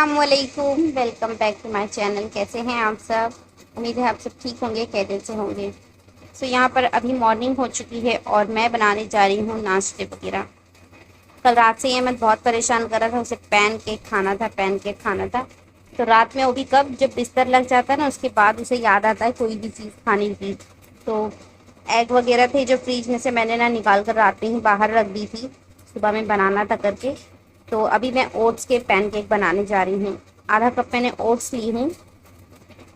अस्सलामुअलैकुम, welcome back to my channel. कैसे हैं आप सब? उम्मीद है आप सब ठीक होंगे, खैरियत से होंगे। यहाँ पर अभी मॉर्निंग हो चुकी है और मैं बनाने जा रही हूँ नाश्ते वगैरह। कल रात से ये मैं बहुत परेशान कर रहा था, उसे पैन केक खाना था, पैन केक खाना था। तो रात में वो भी कब, जब बिस्तर लग जाता है ना, उसके बाद उसे याद आता है कोई भी चीज़ खाने की। तो एग वगैरह थे जो फ्रीज में से मैंने ना निकाल कर रात में ही बाहर रख दी थी, सुबह में बनाना था करके। तो अभी मैं ओट्स के पैनकेक बनाने जा रही हूँ। आधा कप मैंने ओट्स ली हूँ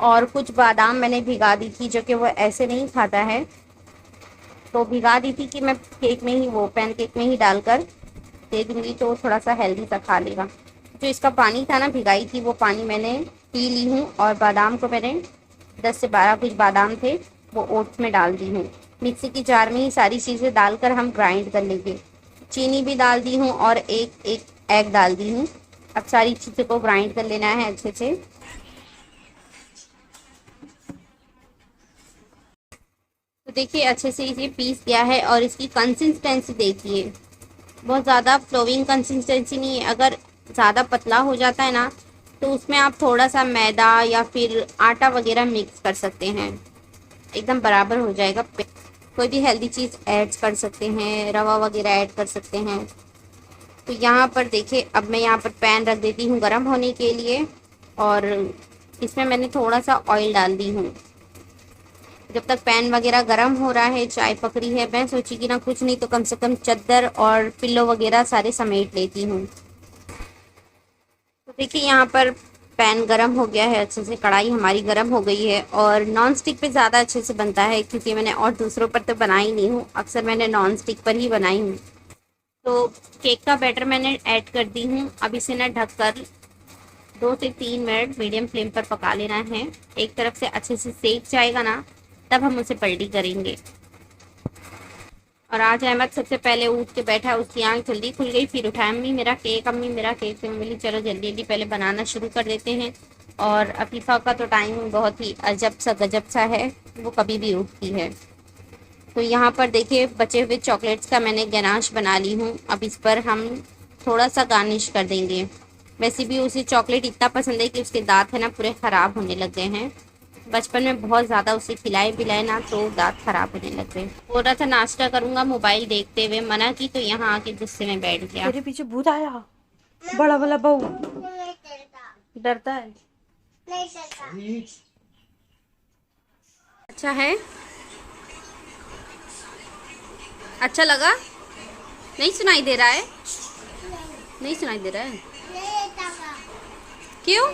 और कुछ बादाम मैंने भिगा दी थी, जो कि वो ऐसे नहीं खाता है, तो भिगा दी थी कि मैं केक में ही, वो पैनकेक में ही डालकर दे दूँगी तो थोड़ा सा हेल्दी सा खा लेगा। जो इसका पानी था ना, भिगाई थी, वो पानी मैंने पी ली हूँ और बादाम को मैंने 10 से 12 कुछ बादाम थे वो ओट्स में डाल दी हूँ। मिक्सी की जार में ही सारी चीज़ें डालकर हम ग्राइंड कर लेंगे। चीनी भी डाल दी हूँ और एक एक एग डाल दी हूँ। अब सारी चीज़ों को ग्राइंड कर लेना है अच्छे से। तो देखिए अच्छे से इसे पीस दिया है और इसकी कंसिस्टेंसी देखिए, बहुत ज़्यादा फ्लोइंग कंसिस्टेंसी नहीं है। अगर ज़्यादा पतला हो जाता है ना, तो उसमें आप थोड़ा सा मैदा या फिर आटा वगैरह मिक्स कर सकते हैं, एकदम बराबर हो जाएगा। कोई भी हेल्दी चीज़ ऐड कर सकते हैं, रवा वगैरह ऐड कर सकते हैं। तो यहाँ पर देखिए, अब मैं यहाँ पर पैन रख देती हूँ गर्म होने के लिए और इसमें मैंने थोड़ा सा ऑयल डाल दी हूँ। जब तक पैन वगैरह गर्म हो रहा है, चाय पक रही है, मैं सोची कि ना कुछ नहीं तो कम से कम चादर और पिल्लो वगैरह सारे समेट लेती हूँ। तो देखिए यहाँ पर पैन गरम हो गया है अच्छे से, कढ़ाई हमारी गरम हो गई है और नॉन स्टिक पे ज़्यादा अच्छे से बनता है, क्योंकि मैंने और दूसरों पर तो बनाई नहीं हूँ, अक्सर मैंने नॉन स्टिक पर ही बनाई हूँ। तो केक का बैटर मैंने ऐड कर दी हूँ। अब इसे ना ढककर 2 से 3 मिनट मीडियम फ्लेम पर पका लेना है। एक तरफ से अच्छे से सेक जाएगा ना, तब हम उसे पलटी करेंगे। और आज अहमद सबसे पहले उठ के बैठा, उसकी आंख जल्दी खुल गई, फिर उठाया, अम्मी मेरा केक, अम्मी मेरा केक। तो मैं बोली चलो जल्दी जल्दी पहले बनाना शुरू कर देते हैं। और अफीफ़ा का तो टाइम बहुत ही अजब सा गजब सा है, वो कभी भी उठती है। तो यहाँ पर देखिए बचे हुए चॉकलेट्स का मैंने गनाश बना ली हूँ। अब इस पर हम थोड़ा सा गार्निश कर देंगे। वैसे भी उसे चॉकलेट इतना पसंद है कि उसके दांत है ना पूरे ख़राब होने लग गए हैं। बचपन में बहुत ज़्यादा उसे खिलाए पिलाए ना, तो दांत खराब होने लग गए। बोल रहा था नाश्ता करूंगा मोबाइल देखते हुए, मना की तो यहाँ आके गुस्से में बैठ गया। तेरे पीछे भूत आया, बड़ा वाला बहू। डरता है? नहीं डरता। अच्छा है, अच्छा लगा? नहीं सुनाई दे रहा है? नहीं सुनाई दे रहा है? क्यों?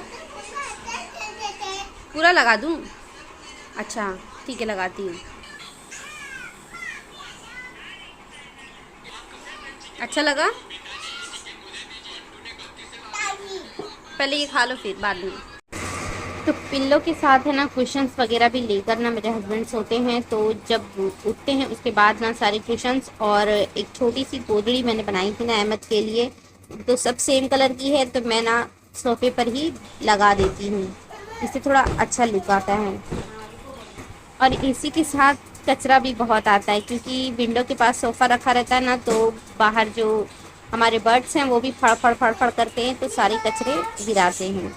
पूरा लगा दूं? अच्छा ठीक है, लगाती हूँ। अच्छा लगा? पहले ये खा लो फिर बाद में। तो पिल्लो के साथ है ना कुशन्स वगैरह भी लेकर ना मेरे हस्बैंड सोते हैं, तो जब उठते हैं उसके बाद ना सारे कुशन्स और एक छोटी सी गोदड़ी मैंने बनाई थी ना अहमद के लिए, तो सब सेम कलर की है, तो मैं ना सोफे पर ही लगा देती हूँ, इससे थोड़ा अच्छा लुक आता है। और इसी के साथ कचरा भी बहुत आता है, क्योंकि विंडो के पास सोफ़ा रखा रहता है ना, तो बाहर जो हमारे बर्ड्स हैं वो भी फड़ फड़ फड़ फड़ करते हैं, तो सारे कचरे गिराते हैं।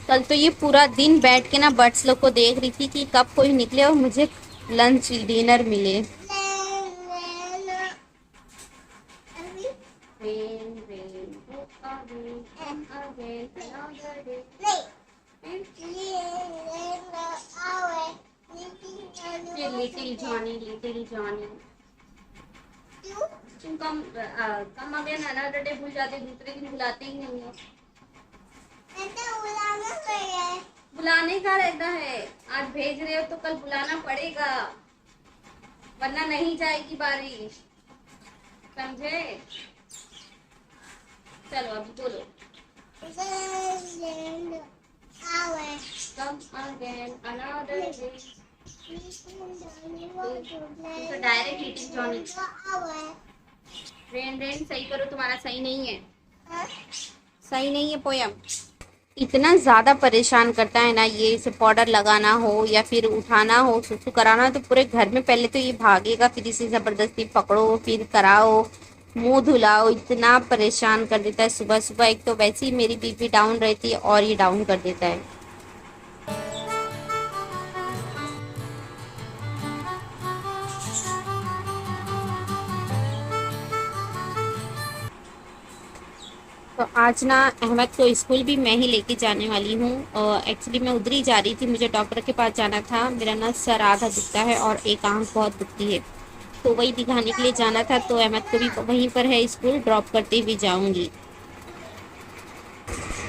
कल तो ये पूरा दिन बैठ के ना बर्ड्स लोग को देख रही थी कि कब कोई निकले और मुझे लंच डिनर मिले। लिटिल जॉनी, लिटिल जॉनी, तुम कम अगेन अनदर डे भूल जाते, दूसरे दिन बुलाते ही नहीं हो। बुलाने का रहता है, आज भेज रहे हो तो कल बुलाना पड़ेगा, वरना नहीं जाएगी बारिश, समझे? चलो अभी बोलो, कम अगेन अनदर डे। तो direct meeting Johnny. Rain rain सही करो, तुम्हारा सही नहीं है, सही नहीं है पोयम। इतना ज़्यादा परेशान करता है ना ये, इसे पाउडर लगाना हो या फिर उठाना हो, सुसु कराना हो, तो पूरे घर में पहले तो ये भागेगा, फिर इसे ज़बरदस्ती पकड़ो, फिर कराओ, मुंह धुलाओ, इतना परेशान कर देता है सुबह सुबह। एक तो वैसे ही मेरी बीपी डाउन रहती है और ये डाउन कर देता है। तो आज ना अहमद को स्कूल भी मैं ही लेके जाने वाली हूँ। एक्चुअली मैं उधर ही जा रही थी, मुझे डॉक्टर के पास जाना था। मेरा ना सर आधा दुखता है और एक आंख बहुत दुखती है, तो वही दिखाने के लिए जाना था। तो अहमद को भी वहीं पर है स्कूल, ड्रॉप करते हुए जाऊँगी।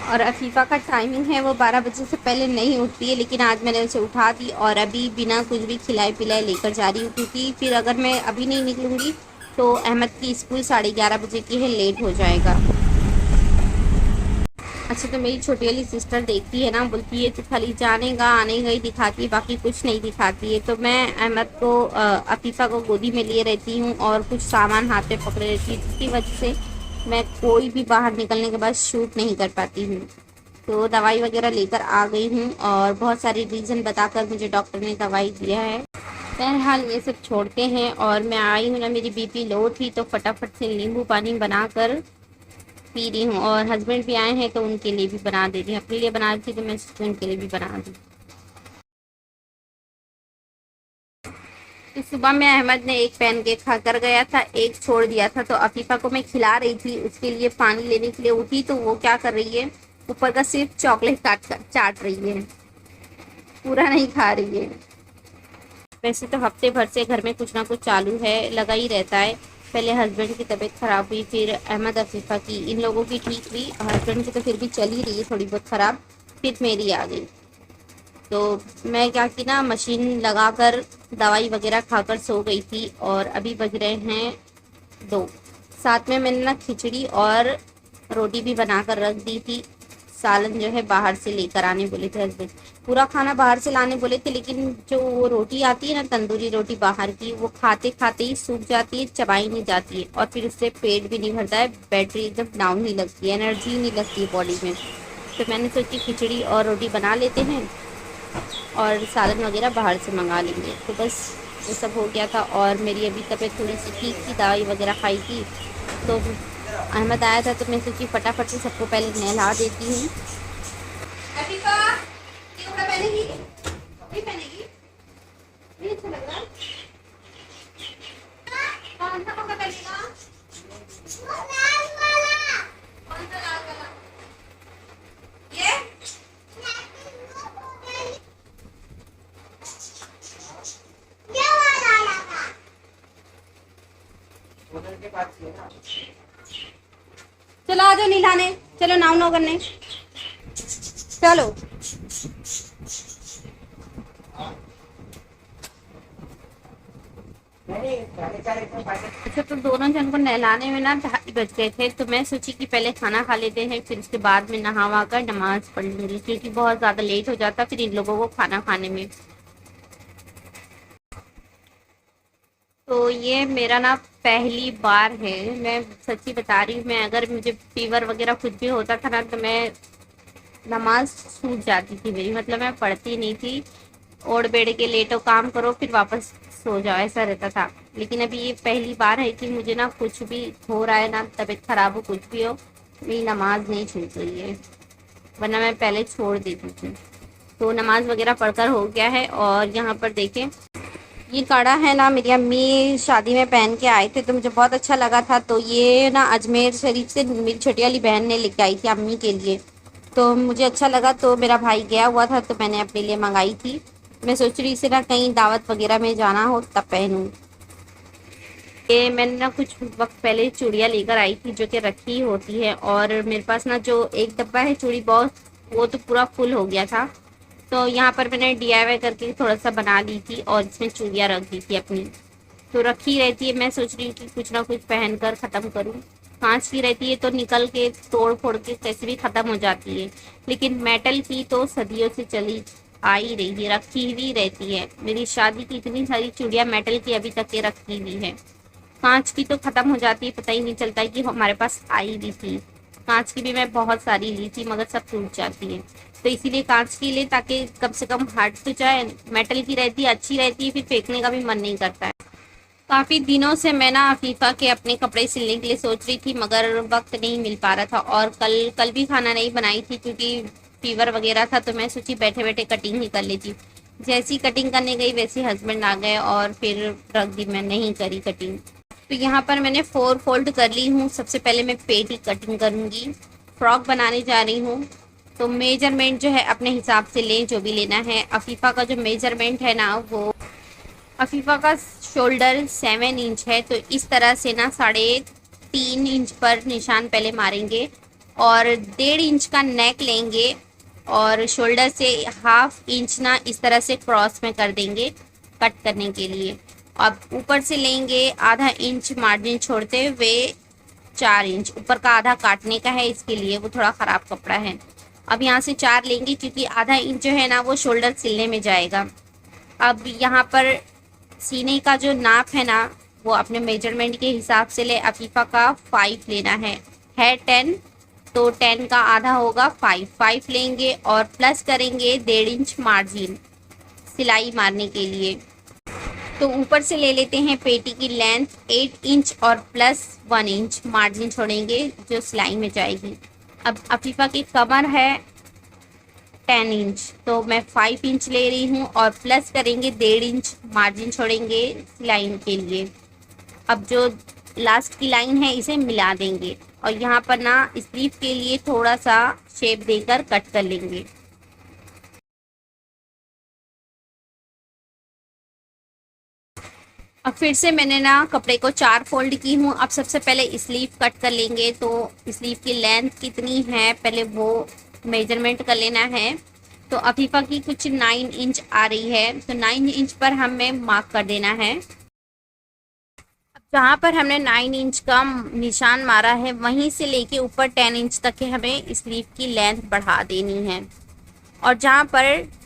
और अफीफ़ा का टाइमिंग है वो 12 बजे से पहले नहीं उठती है, लेकिन आज मैंने उसे उठा दी और अभी बिना कुछ भी खिलाए पिलाए लेकर जा रही हूँ, क्योंकि फिर अगर मैं अभी नहीं निकलूँगी तो अहमद की स्कूल 11:30 बजे की है, लेट हो जाएगा। अच्छा, तो मेरी छोटी वाली सिस्टर देखती है ना, बोलती है तो खाली जाने का आने का ही दिखाती है, बाकी कुछ नहीं दिखाती है। तो मैं अहमद को अफीफ़ा को गोदी में लिए रहती हूँ और कुछ सामान हाथ में पकड़े रहती हूँ, जिसकी वजह से मैं कोई भी बाहर निकलने के बाद शूट नहीं कर पाती हूँ। तो दवाई वगैरह लेकर आ गई हूँ और बहुत सारी रीज़न बताकर मुझे डॉक्टर ने दवाई दिया है। बहरहाल ये सब छोड़ते हैं और मैं आई हूँ ना, मेरी बीपी लो थी तो फटाफट से नींबू पानी बनाकर पी रही हूँ। और हस्बैंड भी आए हैं तो उनके लिए भी बना दे रही हूँ, अपने लिए बना रही थी तो मैं उनके लिए भी बना दी। तो सुबह में अहमद ने एक पैनकेक खा कर गया था, एक छोड़ दिया था। तो अफीफ़ा को मैं खिला रही थी, उसके लिए पानी लेने के लिए उठी तो वो क्या कर रही है, ऊपर का सिर्फ चॉकलेट काट कर चाट रही है, पूरा नहीं खा रही है। वैसे तो हफ्ते भर से घर में कुछ ना कुछ चालू है, लगा ही रहता है। पहले हस्बैंड की तबीयत ख़राब हुई, फिर अहमद अफीफ़ा की, इन लोगों की ठीक हुई, हस्बैंड की तो फिर भी चल ही रही है थोड़ी बहुत ख़राब, फिर मेरी आ गई। तो मैं क्या की ना, मशीन लगाकर दवाई वगैरह खाकर सो गई थी और अभी बज रहे हैं 2। साथ में मैंने ना खिचड़ी और रोटी भी बनाकर रख दी थी। सालन जो है बाहर से लेकर आने बोले थे हस्बैंड, पूरा खाना बाहर से लाने बोले थे, लेकिन जो वो रोटी आती है ना तंदूरी रोटी बाहर की, वो खाते खाते ही सूख जाती है, चबाई नहीं जाती है और फिर उससे पेट भी नहीं भरता है, बैटरी एकदम डाउन ही लगती है, एनर्जी नहीं लगती है बॉडी में। तो मैंने सोची खिचड़ी और रोटी बना लेते हैं और सालन वगैरह बाहर से मंगा लेंगे। तो बस वो सब हो गया था और मेरी अभी तबीयत थोड़ी सी ठीक थी, दवाई वगैरह खाई थी। तो अहमद आया था तो मैं सोची फटाफट से सबको पहले नहला देती हूँ। अफीफ़ा, ये कपड़ा पहनेगी? नहीं पहनेगी? नहीं अच्छा लग रहा? कौन सा कपड़ा पहनेगा? कौन सा लाल वाला? ये? चलो आ जाओ नहलाने, चलो नाव नो करने, चलो। अच्छा, तो दोनों जन को नहलाने में ना 2:30 बज गए थे, तो मैं सोची कि पहले खाना खा लेते हैं, फिर उसके बाद में नहा कर नमाज पढ़ लूँगी, क्योंकि बहुत ज़्यादा लेट हो जाता फिर इन लोगों को खाना खाने में। तो ये मेरा ना पहली बार है, मैं सच्ची बता रही हूँ। मैं अगर मुझे फीवर वगैरह कुछ भी होता था ना, तो मैं नमाज छूट जाती थी मेरी, मतलब मैं पढ़ती नहीं थी। ओढ़ बेड़ के लेटो, काम करो, फिर वापस सो जाओ, ऐसा रहता था। लेकिन अभी ये पहली बार है कि मुझे ना कुछ भी हो रहा है ना, तबीयत खराब हो, कुछ भी हो, मेरी नमाज नहीं छूट रही है, वरना मैं पहले छोड़ देती थी। तो नमाज वगैरह पढ़कर हो गया है। और यहाँ पर देखें, ये कड़ा है ना, मेरी अम्मी शादी में पहन के आए थे तो मुझे बहुत अच्छा लगा था। तो ये ना अजमेर शरीफ से मेरी छोटी वाली बहन ने लेके आई थी अम्मी के लिए, तो मुझे अच्छा लगा। तो मेरा भाई गया हुआ था तो मैंने अपने लिए मंगाई थी। मैं सोच रही थी ना कहीं दावत वगैरह में जाना हो तब पहनूं। ये मैंने ना कुछ वक्त पहले चूड़ियाँ लेकर आई थी जो कि रखी होती है, और मेरे पास ना जो एक डब्बा है चूड़ी बॉक्स, वो तो पूरा फुल हो गया था। तो यहाँ पर मैंने DIY करके थोड़ा सा बना ली थी और इसमें चूड़ियाँ रख दी थी अपनी, तो रखी रहती है। मैं सोच रही हूँ कि कुछ ना कुछ पहन कर ख़त्म करूँ। कांच की रहती है तो निकल के तोड़ फोड़ के कैसे भी ख़त्म हो जाती है, लेकिन मेटल की तो सदियों से चली आ ही रही है, रखी हुई रहती है। मेरी शादी की इतनी सारी चूड़ियाँ मेटल की अभी तक के रखी हुई है, कांच की तो ख़त्म हो जाती है, पता ही नहीं चलता है कि हमारे पास आई भी थी। कांच की भी मैं बहुत सारी ली थी मगर सब टूट जाती है, तो इसीलिए कांच की ले ताकि कम से कम हट तो जाए। मेटल की रहती है, अच्छी रहती है, फिर फेंकने का भी मन नहीं करता है। काफ़ी दिनों से मैं ना अफीफ़ा के अपने कपड़े सिलने के लिए सोच रही थी मगर वक्त नहीं मिल पा रहा था, और कल भी खाना नहीं बनाई थी क्योंकि फीवर वगैरह था, तो मैं सोची बैठे बैठे कटिंग ही कर लेती। जैसी कटिंग करने गई वैसे हस्बैंड आ गए और फिर रख दी, मैं नहीं करी कटिंग। तो यहाँ पर मैंने 4 फोल्ड कर ली हूँ। सबसे पहले मैं पेटी कटिंग करूँगी, फ्रॉक बनाने जा रही हूँ। तो मेजरमेंट जो है अपने हिसाब से लें, जो भी लेना है। अफीफ़ा का जो मेजरमेंट है ना, वो अफीफ़ा का शोल्डर 7 इंच है, तो इस तरह से ना 3.5 इंच पर निशान पहले मारेंगे और 1.5 इंच का नेक लेंगे और शोल्डर से 1/2 इंच ना इस तरह से क्रॉस में कर देंगे कट करने के लिए। अब ऊपर से लेंगे ½ इंच मार्जिन छोड़ते हुए 4 इंच, ऊपर का आधा काटने का है, इसके लिए वो थोड़ा ख़राब कपड़ा है। अब यहाँ से 4 लेंगे क्योंकि ½ इंच जो है ना वो शोल्डर सिलने में जाएगा। अब यहाँ पर सीने का जो नाप है ना वो अपने मेजरमेंट के हिसाब से ले। अफीफ़ा का 5 लेना है 10, तो 10 का आधा होगा 5 लेंगे और प्लस करेंगे 1.5 इंच मार्जिन सिलाई मारने के लिए। तो ऊपर से ले लेते हैं पेटी की लेंथ 8 इंच और प्लस 1 इंच मार्जिन छोड़ेंगे जो सिलाई में जाएगी। अब अफीफ़ा की कमर है 10 इंच, तो मैं 5 इंच ले रही हूँ और प्लस करेंगे 1.5 इंच मार्जिन छोड़ेंगे सिलाई के लिए। अब जो लास्ट की लाइन है इसे मिला देंगे और यहाँ पर ना स्लीव के लिए थोड़ा सा शेप देकर कट कर लेंगे। अब फिर से मैंने ना कपड़े को 4 फोल्ड की हूँ। अब सबसे पहले स्लीव कट कर लेंगे, तो स्लीव की लेंथ कितनी है पहले वो मेजरमेंट कर लेना है। तो अफीफ़ा की कुछ 9 इंच आ रही है, तो 9 इंच पर हमें मार्क कर देना है। अब जहाँ पर हमने 9 इंच का निशान मारा है वहीं से लेके ऊपर 10 इंच तक के हमें स्लीव की लेंथ बढ़ा देनी है। और जहाँ पर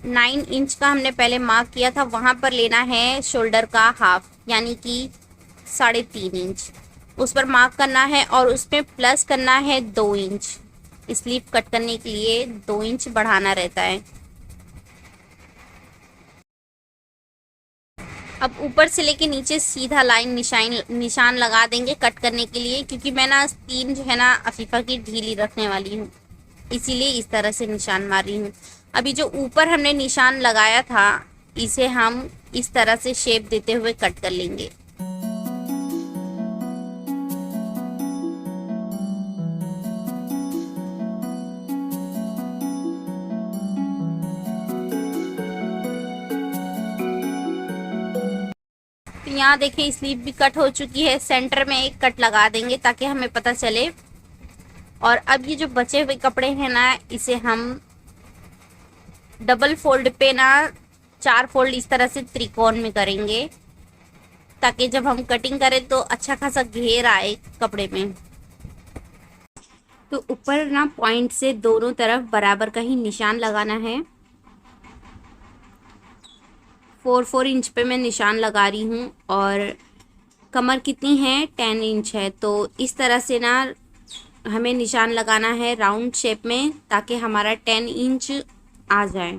9 इंच का हमने पहले मार्क किया था वहाँ पर लेना है शोल्डर का हाफ, यानी कि 3.5 इंच उस पर मार्क करना है और उसमें प्लस करना है 2 इंच। स्लीव कट करने के लिए 2 इंच बढ़ाना रहता है। अब ऊपर से लेके नीचे सीधा लाइन निशान लगा देंगे कट करने के लिए, क्योंकि मैं ना 3 जो है ना अफीफ़ा की ढीली रखने वाली हूँ, इसीलिए इस तरह से निशान मार रही हूँ। अभी जो ऊपर हमने निशान लगाया था इसे हम इस तरह से शेप देते हुए कट कर लेंगे। तो यहाँ देखिए स्लीव भी कट हो चुकी है, सेंटर में एक कट लगा देंगे ताकि हमें पता चले। और अब ये जो बचे हुए कपड़े हैं ना इसे हम डबल फोल्ड पे ना 4 फोल्ड इस तरह से त्रिकोण में करेंगे ताकि जब हम कटिंग करें तो अच्छा खासा घेर आए कपड़े में। तो ऊपर ना पॉइंट से दोनों तरफ बराबर का ही निशान लगाना है। 4 इंच पे मैं निशान लगा रही हूँ और कमर कितनी है 10 इंच है, तो इस तरह से ना हमें निशान लगाना है राउंड शेप में ताकि हमारा 10 इंच आ जाए।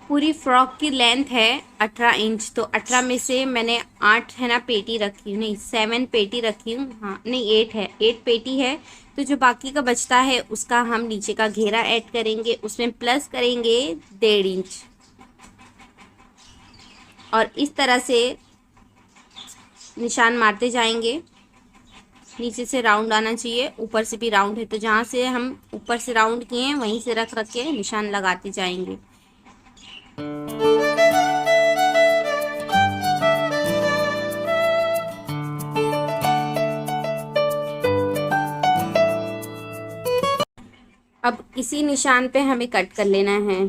पूरी फ्रॉक की लेंथ है 18 इंच, तो 18 में से मैंने 8 है ना पेटी रखी हूँ, नहीं 7 पेटी रखी हूँ, हाँ नहीं 8 है, 8 पेटी है। तो जो बाकी का बचता है उसका हम नीचे का घेरा ऐड करेंगे, उसमें प्लस करेंगे 1.5 इंच और इस तरह से निशान मारते जाएंगे। नीचे से राउंड आना चाहिए, ऊपर से भी राउंड है, तो जहाँ से हम ऊपर से राउंड किए हैं वहीं से रख के निशान लगाते जाएंगे। अब इसी निशान पे हमें कट कर लेना है।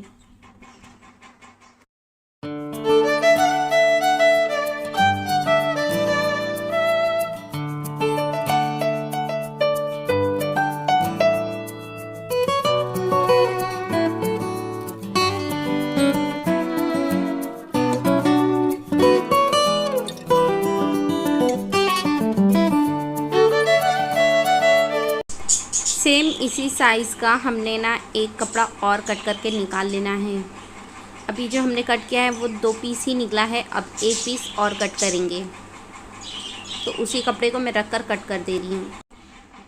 इसी साइज़ का हमने ना एक कपड़ा और कट करके निकाल लेना है। अभी जो हमने कट किया है वो 2 पीस ही निकला है, अब 1 पीस और कट करेंगे। तो उसी कपड़े को मैं रख कर कट कर दे रही हूँ।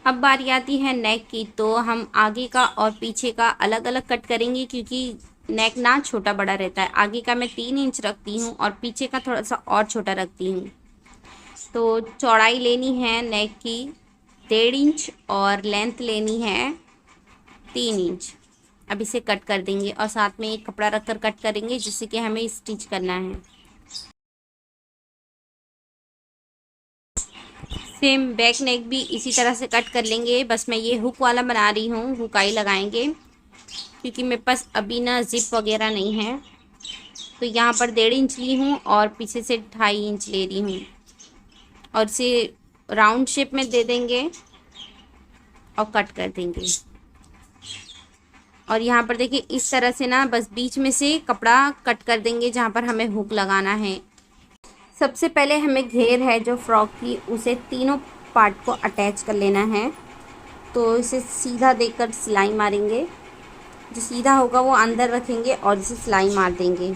अब बारी आती है नेक की, तो हम आगे का और पीछे का अलग अलग कट करेंगे क्योंकि नेक ना छोटा बड़ा रहता है। आगे का मैं 3 इंच रखती हूँ और पीछे का थोड़ा सा और छोटा रखती हूँ। तो चौड़ाई लेनी है नेक की 1.5 इंच और लेंथ लेनी है 3 इंच। अब इसे कट कर देंगे और साथ में एक कपड़ा रखकर कट करेंगे जिससे कि हमें स्टिच करना है। सेम बैक नेक भी इसी तरह से कट कर लेंगे, बस मैं ये हुक वाला बना रही हूँ, हुकाई लगाएंगे क्योंकि मेरे पास अभी ना जिप वगैरह नहीं है। तो यहाँ पर 1.5 इंच ली हूँ और पीछे से 2.5 इंच ले रही हूँ और इसे राउंड शेप में दे देंगे और कट कर देंगे। और यहाँ पर देखिए इस तरह से ना बस बीच में से कपड़ा कट कर देंगे जहाँ पर हमें हुक लगाना है। सबसे पहले हमें घेर है जो फ्रॉक की, उसे तीनों पार्ट को अटैच कर लेना है। तो इसे सीधा देकर सिलाई मारेंगे, जो सीधा होगा वो अंदर रखेंगे और इसे सिलाई मार देंगे।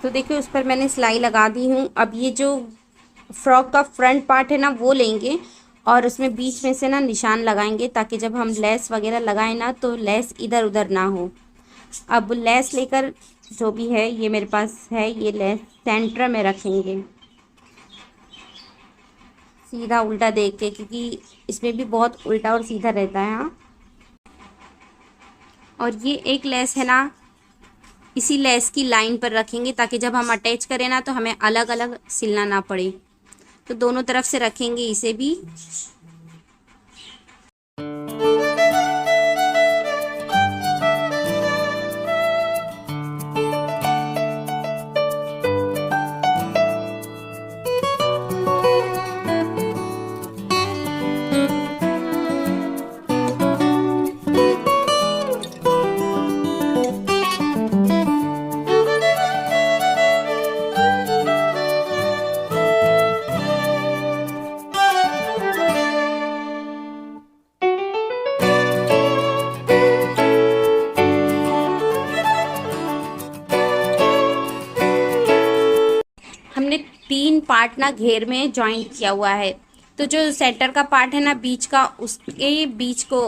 तो देखिए उस पर मैंने सिलाई लगा दी हूँ। अब ये जो फ्रॉक का फ्रंट पार्ट है ना वो लेंगे और उसमें बीच में से ना निशान लगाएंगे ताकि जब हम लेस वगैरह लगाएं ना तो लेस इधर उधर ना हो। अब लेस लेकर जो भी है ये मेरे पास है, ये लेस सेंटर में रखेंगे सीधा उल्टा देख के, क्योंकि इसमें भी बहुत उल्टा और सीधा रहता है। हाँ, और ये एक लेस है ना, इसी लेस की लाइन पर रखेंगे ताकि जब हम अटैच करें ना तो हमें अलग अलग सिलना ना पड़े। तो दोनों तरफ से रखेंगे इसे भी। हमने 3 पार्ट ना घेर में जॉइंट किया हुआ है। तो जो सेंटर का पार्ट है ना बीच का, उसके बीच को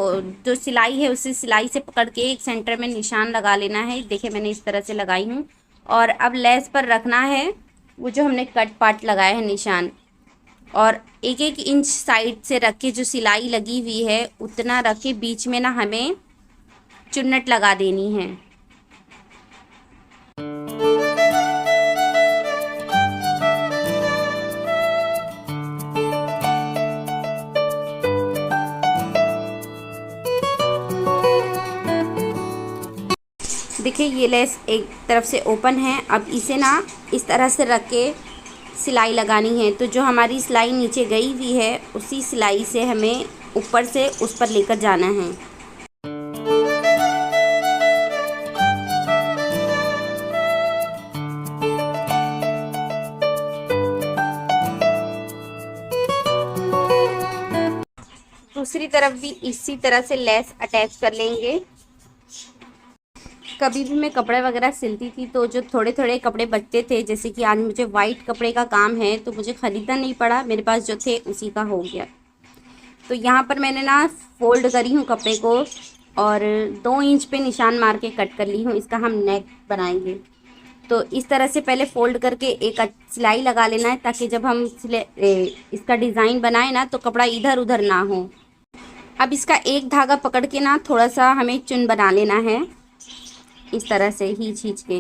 जो सिलाई है उसी सिलाई से पकड़ के एक सेंटर में निशान लगा लेना है। देखिए मैंने इस तरह से लगाई हूँ। और अब लेस पर रखना है वो जो हमने कट पार्ट लगाया है निशान, और 1-1 इंच साइड से रख के जो सिलाई लगी हुई है उतना रख के बीच में ना हमें चुन्नट लगा देनी है। देखिए ये लेस एक तरफ से ओपन है। अब इसे ना इस तरह से रख के सिलाई लगानी है। तो जो हमारी सिलाई नीचे गई हुई है उसी सिलाई से हमें ऊपर से उस पर लेकर जाना है। दूसरी तरफ भी इसी तरह से लेस अटैच कर लेंगे। कभी भी मैं कपड़े वगैरह सिलती थी तो जो थोड़े थोड़े कपड़े बचते थे, जैसे कि आज मुझे वाइट कपड़े का काम है तो मुझे ख़रीदना नहीं पड़ा, मेरे पास जो थे उसी का हो गया। तो यहाँ पर मैंने ना फोल्ड करी हूँ कपड़े को और 2 इंच पे निशान मार के कट कर ली हूँ। इसका हम नेक बनाएंगे। तो इस तरह से पहले फ़ोल्ड करके एक सिलाई लगा लेना है ताकि जब हम इसका डिज़ाइन बनाए ना तो कपड़ा इधर उधर ना हो। अब इसका एक धागा पकड़ के ना थोड़ा सा हमें चुन बना लेना है, इस तरह से खींच के।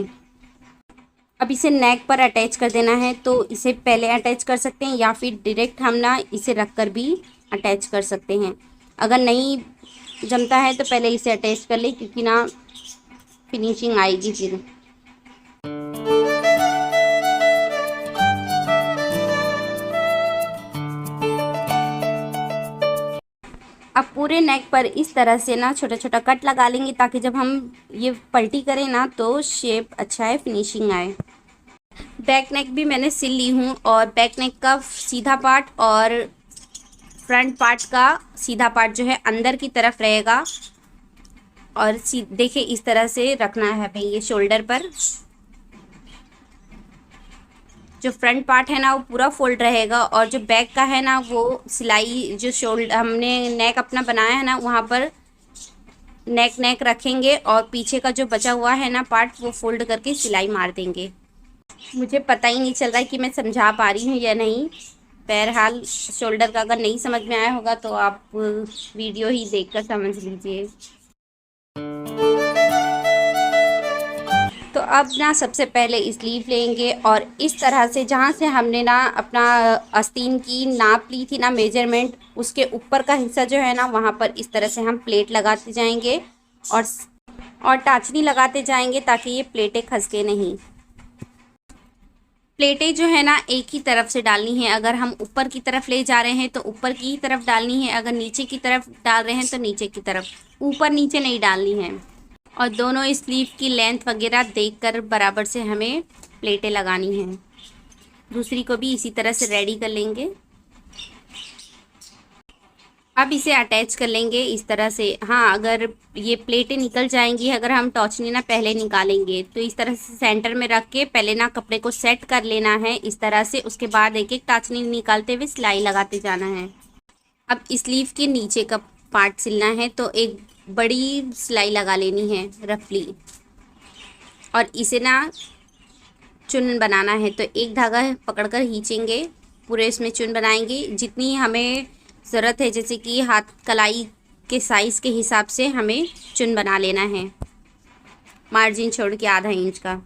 अब इसे नेक पर अटैच कर देना है। तो इसे पहले अटैच कर सकते हैं या फिर डायरेक्ट हम ना इसे रख कर भी अटैच कर सकते हैं। अगर नहीं जमता है तो पहले इसे अटैच कर ले, क्योंकि ना फिनिशिंग आएगी फिर। अब पूरे नेक पर इस तरह से ना छोटा छोटा कट लगा लेंगे ताकि जब हम ये पलटी करें ना तो शेप अच्छा है, फिनिशिंग आए। बैक नेक भी मैंने सिल ली हूँ और बैक नेक का सीधा पार्ट और फ्रंट पार्ट का सीधा पार्ट जो है अंदर की तरफ रहेगा और देखिए इस तरह से रखना है हमें ये शोल्डर पर। जो फ्रंट पार्ट है ना वो पूरा फोल्ड रहेगा, और जो बैक का है ना वो सिलाई जो शोल्डर हमने नेक अपना बनाया है ना वहाँ पर नेक रखेंगे, और पीछे का जो बचा हुआ है ना पार्ट वो फोल्ड करके सिलाई मार देंगे। मुझे पता ही नहीं चल रहा है कि मैं समझा पा रही हूँ या नहीं। बहरहाल शोल्डर का अगर नहीं समझ में आया होगा तो आप वीडियो ही देखकर समझ लीजिए। तो अब ना सबसे पहले स्लीव लेंगे, और इस तरह से जहाँ से हमने ना अपना आस्तीन की नाप ली थी ना मेजरमेंट, उसके ऊपर का हिस्सा जो है ना वहाँ पर इस तरह से हम प्लेट लगाते जाएंगे और टाचनी लगाते जाएंगे ताकि ये प्लेटें खसके नहीं। प्लेटें जो है ना एक ही तरफ से डालनी है। अगर हम ऊपर की तरफ ले जा रहे हैं तो ऊपर की ही तरफ डालनी है, अगर नीचे की तरफ डाल रहे हैं तो नीचे की तरफ, ऊपर नीचे नहीं डालनी है। और दोनों स्लीव की लेंथ वगैरह देखकर बराबर से हमें प्लेटें लगानी हैं। दूसरी को भी इसी तरह से रेडी कर लेंगे। अब इसे अटैच कर लेंगे इस तरह से। हाँ, अगर ये प्लेटें निकल जाएंगी अगर हम टॉर्चनी ना पहले निकालेंगे, तो इस तरह से सेंटर में रख के पहले ना कपड़े को सेट कर लेना है इस तरह से। उसके बाद एक एक टाचनी निकालते हुए सिलाई लगाते जाना है। अब स्लीव के नीचे का पार्ट सिलना है तो एक बड़ी सिलाई लगा लेनी है रफली, और इसे ना चुन बनाना है। तो एक धागा पकड़कर खींचेंगे, पूरे इसमें चुन बनाएंगे जितनी हमें ज़रूरत है, जैसे कि हाथ कलाई के साइज़ के हिसाब से हमें चुन बना लेना है, मार्जिन छोड़ के आधा इंच का।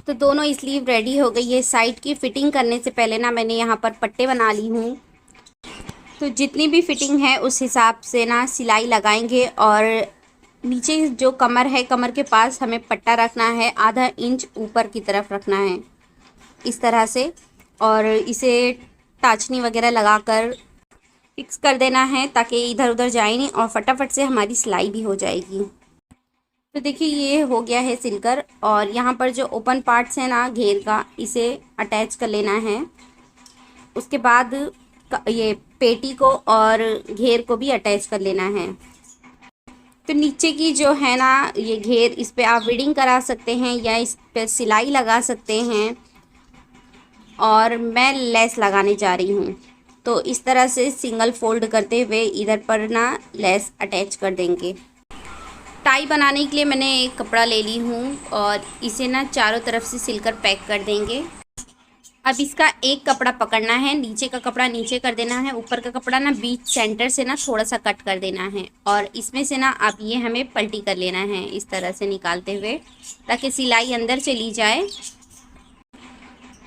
तो दोनों स्लीव रेडी हो गई है। साइड की फिटिंग करने से पहले ना मैंने यहाँ पर पट्टे बना ली हूँ, तो जितनी भी फिटिंग है उस हिसाब से ना सिलाई लगाएंगे। और नीचे जो कमर है, कमर के पास हमें पट्टा रखना है, आधा इंच ऊपर की तरफ रखना है इस तरह से, और इसे टाचनी वगैरह लगाकर फिक्स कर देना है ताकि इधर उधर जाए नहीं, और फटाफट से हमारी सिलाई भी हो जाएगी। तो देखिए ये हो गया है सिलकर, और यहाँ पर जो ओपन पार्ट्स है ना घेर का, इसे अटैच कर लेना है। उसके बाद ये पेटी को और घेर को भी अटैच कर लेना है। तो नीचे की जो है ना ये घेर, इस पे आप वीडिंग करा सकते हैं या इस पे सिलाई लगा सकते हैं, और मैं लेस लगाने जा रही हूँ। तो इस तरह से सिंगल फोल्ड करते हुए इधर पर ना लेस अटैच कर देंगे। टाई बनाने के लिए मैंने एक कपड़ा ले ली हूँ और इसे ना चारों तरफ से सिलकर पैक कर देंगे। अब इसका एक कपड़ा पकड़ना है, नीचे का कपड़ा नीचे कर देना है, ऊपर का कपड़ा ना बीच सेंटर से ना थोड़ा सा कट कर देना है, और इसमें से ना अब ये हमें पलटी कर लेना है इस तरह से निकालते हुए, ताकि सिलाई अंदर चली जाए।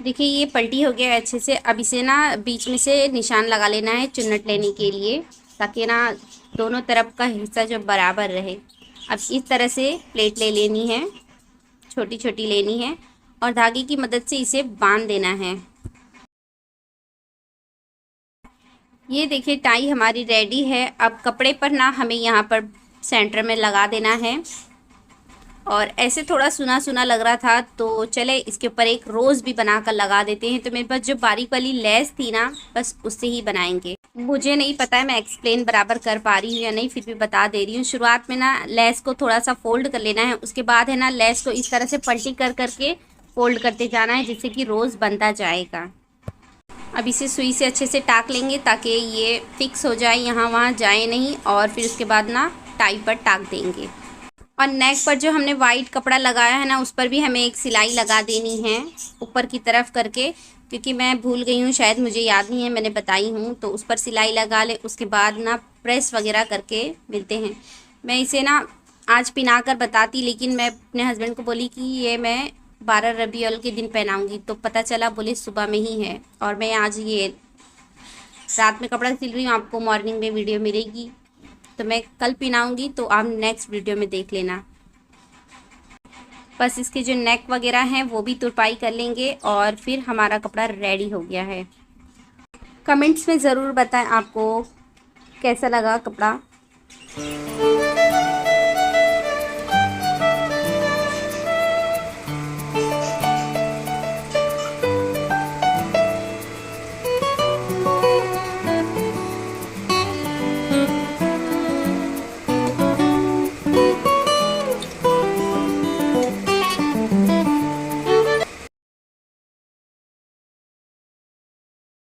देखिए ये पलटी हो गया अच्छे से। अब इसे ना बीच में से निशान लगा लेना है चुन्नट लेने के लिए, ताकि ना दोनों तरफ का हिस्सा जो बराबर रहे। अब इस तरह से प्लेट ले लेनी है, छोटी छोटी लेनी है, और धागे की मदद से इसे बांध देना है। ये देखिए टाई हमारी रेडी है। अब कपड़े पर ना हमें यहाँ पर सेंटर में लगा देना है, और ऐसे थोड़ा सुना सुना लग रहा था तो चले इसके ऊपर एक रोज़ भी बनाकर लगा देते हैं। तो मेरे पास जो बारीक वाली लेस थी ना, बस उससे ही बनाएंगे। मुझे नहीं पता है मैं एक्सप्लेन बराबर कर पा रही हूँ या नहीं, फिर भी बता दे रही हूँ। शुरुआत में ना लेस को थोड़ा सा फोल्ड कर लेना है, उसके बाद है ना लेस को इस तरह से पलटी कर करके फोल्ड करते जाना है, जिससे कि रोज़ बनता जाएगा। अब इसे सुई से अच्छे से टाक लेंगे ताकि ये फिक्स हो जाए, यहाँ वहाँ जाए नहीं। और फिर उसके बाद ना टाई पर टाक देंगे। और नेक पर जो हमने वाइट कपड़ा लगाया है ना, उस पर भी हमें एक सिलाई लगा देनी है ऊपर की तरफ करके, क्योंकि मैं भूल गई हूँ, शायद मुझे याद नहीं है मैंने बताई हूँ। तो उस पर सिलाई लगा ले, उसके बाद ना प्रेस वगैरह करके मिलते हैं। मैं इसे ना आज पिना कर बताती, लेकिन मैं अपने हस्बैंड को बोली कि ये मैं 12 रबीउल के दिन पहनाऊँगी, तो पता चला बोले सुबह में ही है। और मैं आज ये रात में कपड़ा सिल रही हूँ, आपको मॉर्निंग में वीडियो मिलेगी। तो मैं कल पहनाऊँगी, तो आप नेक्स्ट वीडियो में देख लेना। बस इसके जो नेक वगैरह हैं वो भी तुरपाई कर लेंगे और फिर हमारा कपड़ा रेडी हो गया है। कमेंट्स में ज़रूर बताएं आपको कैसा लगा कपड़ा।